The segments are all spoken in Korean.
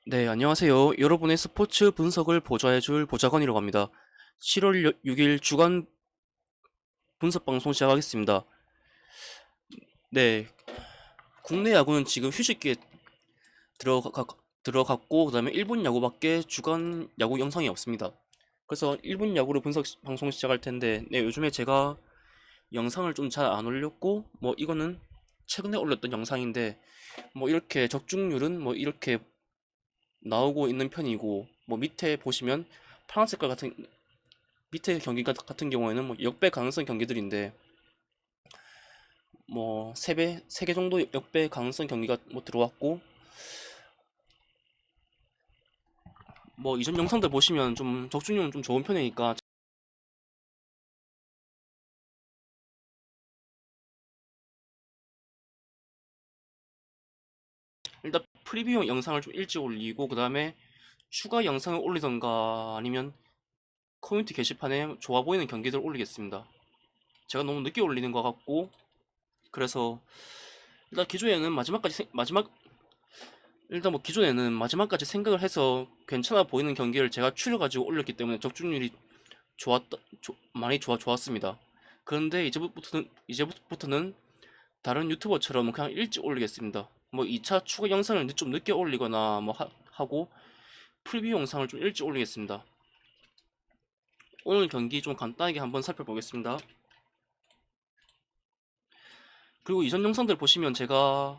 네, 안녕하세요. 여러분의 스포츠 분석을 보좌해줄 보좌관이라고 합니다. 7월 6일 주간 분석 방송 시작하겠습니다. 네, 국내 야구는 지금 휴식기에 들어가, 들어갔고, 그 다음에 일본 야구밖에 주간 야구 영상이 없습니다. 그래서 일본 야구를 분석 방송 시작할 텐데, 네, 요즘에 제가 영상을 좀 잘 안 올렸고, 뭐 이거는 최근에 올렸던 영상인데, 뭐 이렇게 적중률은 뭐 이렇게 나오고 있는 편이고, 뭐 밑에 보시면 파란 색깔 같은 밑에 경기 같은 경우에는 뭐 역배 가능성 경기들인데 뭐 3개 정도 역배 가능성 경기가 뭐 들어왔고 뭐 이전 영상들 보시면 좀 적중률은 좀 좋은 편이니까 일단 프리뷰 영상을 좀 일찍 올리고 그 다음에 추가 영상을 올리던가 아니면 커뮤니티 게시판에 좋아 보이는 경기들 올리겠습니다. 제가 너무 늦게 올리는 것 같고 그래서 일단 기존에는 일단 뭐 기존에는 마지막까지 생각을 해서 괜찮아 보이는 경기를 제가 추려가지고 올렸기 때문에 적중률이 많이 좋았습니다. 그런데 이제부터는 다른 유튜버처럼 그냥 일찍 올리겠습니다. 뭐 2차 추가 영상을 좀 늦게 올리거나 뭐 하고 프리뷰 영상을 좀 일찍 올리겠습니다. 오늘 경기 좀 간단하게 한번 살펴보겠습니다. 그리고 이전 영상들 보시면 제가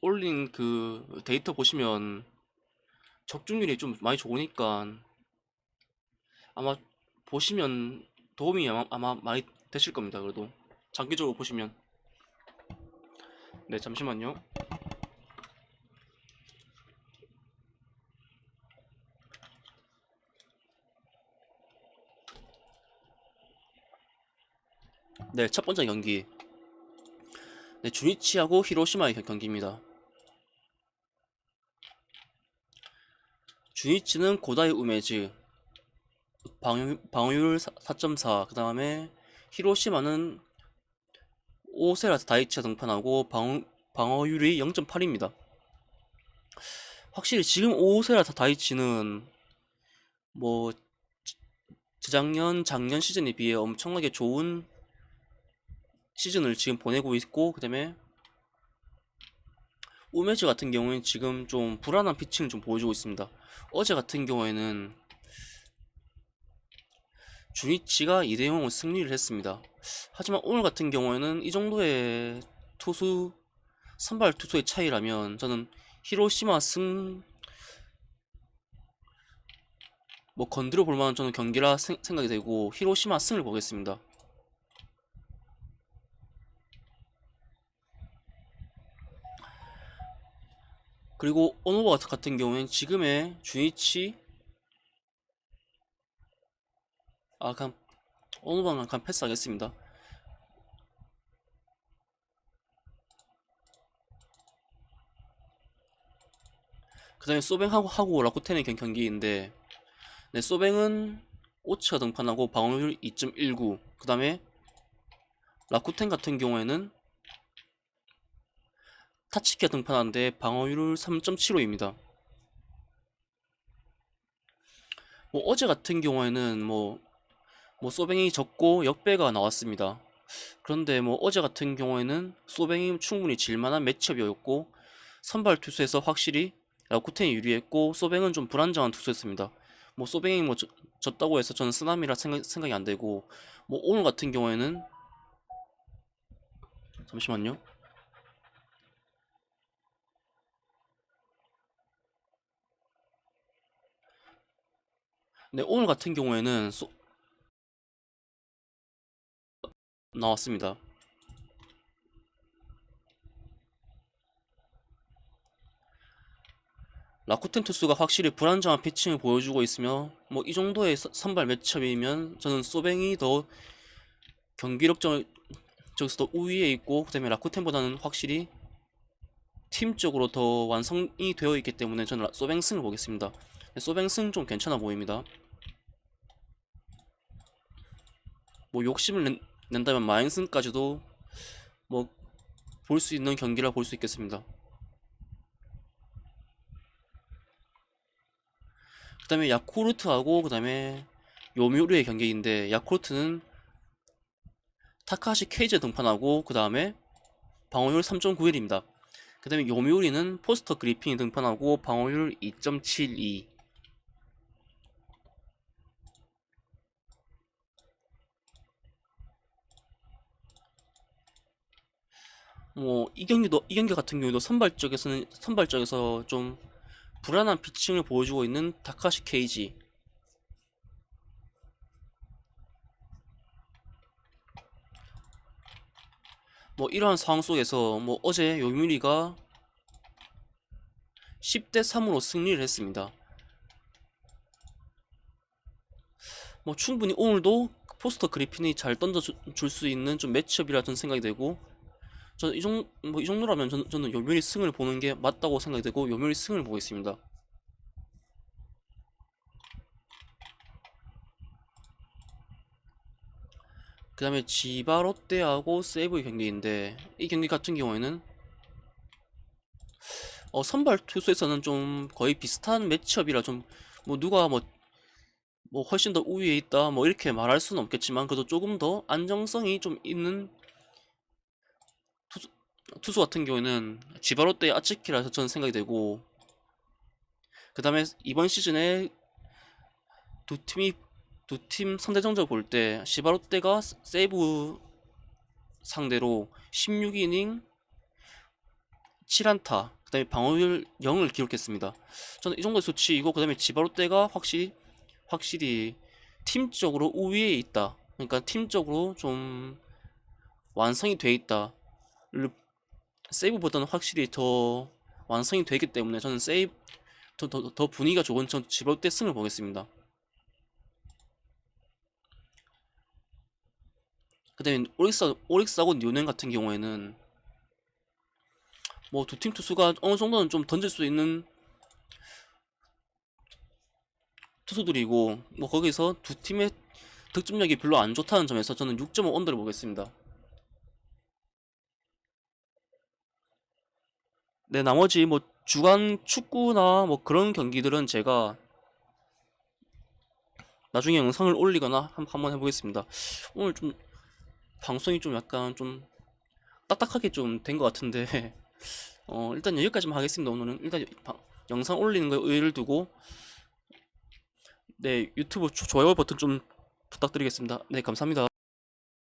올린 그 데이터 보시면 적중률이 좀 많이 좋으니까 아마 보시면 도움이 아마 많이 되실 겁니다. 그래도 장기적으로 보시면 네, 잠시만요. 네, 첫 번째 경기. 네, 주니치하고 히로시마의 경기입니다. 주니치는 고다이 우메즈, 방어율 4.4, 그 다음에 히로시마는 오세라 다이치가 등판하고 방어율이 0.8입니다. 확실히 지금 오세라 다이치는 뭐 재작년, 작년 시즌에 비해 엄청나게 좋은 시즌을 지금 보내고 있고, 그 다음에 우메즈 같은 경우는 지금 좀 불안한 피칭을 좀 보여주고 있습니다. 어제 같은 경우에는 주니치가 2대0으로 승리를 했습니다. 하지만 오늘 같은 경우에는 이 정도의 투수, 선발 투수의 차이라면 저는 히로시마 뭐 건드려 볼 만한 저는 경기라 생각이 되고 히로시마 승을 보겠습니다. 그리고 오노바 같은 경우에는 지금의 주니치, 그냥 오노바는 그냥 패스하겠습니다. 그 다음에 소뱅하고 라쿠텐의 경기인데, 네, 소뱅은 오츠가 등판하고 방어율 2.19, 그 다음에 라쿠텐 같은 경우에는 타치키가 등판하는데 방어율 3.75입니다. 뭐 어제 같은 경우에는 뭐 소뱅이 적고 역배가 나왔습니다. 그런데 뭐 어제 같은 경우에는 소뱅이 충분히 질만한 매치업이었고 선발 투수에서 확실히 라쿠텐이 유리했고 소뱅은 좀 불안정한 투수였습니다. 뭐 소뱅이 뭐 졌다고 해서 저는 쓰나미라 생각이 안 되고 뭐 오늘 같은 경우에는 잠시만요. 네, 오늘 같은 경우에는 나왔습니다. 라쿠텐 투수가 확실히 불안정한 피칭을 보여주고 있으며 뭐 이 정도의 선발 매첩이면 저는 소뱅이 더 경기력적으로도 우위에 있고 그다음에 라쿠텐보다는 확실히 팀적으로 더 완성이 되어 있기 때문에 저는 소뱅승을 보겠습니다. 소뱅승 좀 괜찮아 보입니다. 뭐 욕심을 낸다면 마인승까지도 뭐 볼 수 있는 경기라 볼 수 있겠습니다. 다음에 야쿠르트하고 그 다음에 요미우리의 경기인데, 야쿠르트는 타카하시 케이지에 등판하고 그 다음에 방어율 3.91입니다. 그 다음에 요미우리는 포스터 그리핀이 등판하고 방어율 2.72. 뭐 이 경기 같은 경우도 선발적에서 좀 불안한 피칭을 보여주고 있는 타카시 케이지. 뭐 이러한 상황 속에서 뭐 어제 요미우리가 10대 3으로 승리를 했습니다. 뭐 충분히 오늘도 포스터 그리핀이 잘 던져줄 수 있는 좀 매치업이라 저는 생각이 되고, 저는 이 정도라면 저는 요미우리 승을 보는 게 맞다고 생각이 되고 요미우리 승을 보겠습니다. 그 다음에 지바 롯데하고 세이브의 경기인데, 이 경기 같은 경우에는 선발 투수에서는 좀 거의 비슷한 매치업이라 좀 뭐 누가 뭐 훨씬 더 우위에 있다 뭐 이렇게 말할 수는 없겠지만, 그래도 조금 더 안정성이 좀 있는 투수, 투수 같은 경우에는 지바 롯데의 아츠키라 저는 생각이 되고, 그 다음에 이번 시즌에 두 팀이 두 팀 상대 전적 볼 때 지바 롯데가 세이브 상대로 16이닝 7안타, 그 다음에 방어율 0을 기록했습니다. 저는 이 정도의 수치이고, 그 다음에 지바롯데가 확실히 팀적으로 우위에 있다. 그러니까 팀적으로 좀 완성이 돼 있다. 세이브보다는 확실히 더 완성이 되기 때문에 저는 더 분위기가 좋은 지바롯데 승을 보겠습니다. 그 다음에 오릭스하고 뉴넨 같은 경우에는 뭐 두 팀 투수가 어느 정도는 좀 던질 수 있는 투수들이고, 뭐 거기서 두 팀의 득점력이 별로 안 좋다는 점에서 저는 6.5 언더를 보겠습니다. 네, 나머지 뭐 주간 축구나 뭐 그런 경기들은 제가 나중에 영상을 올리거나 한번 해보겠습니다. 오늘 좀 방송이 좀 약간 좀 딱딱하게 좀 된 것 같은데 일단 여기까지만 하겠습니다. 오늘은 일단 영상 올리는 거에 의의를 두고, 네, 유튜브 좋아요 버튼 좀 부탁드리겠습니다. 네, 감사합니다.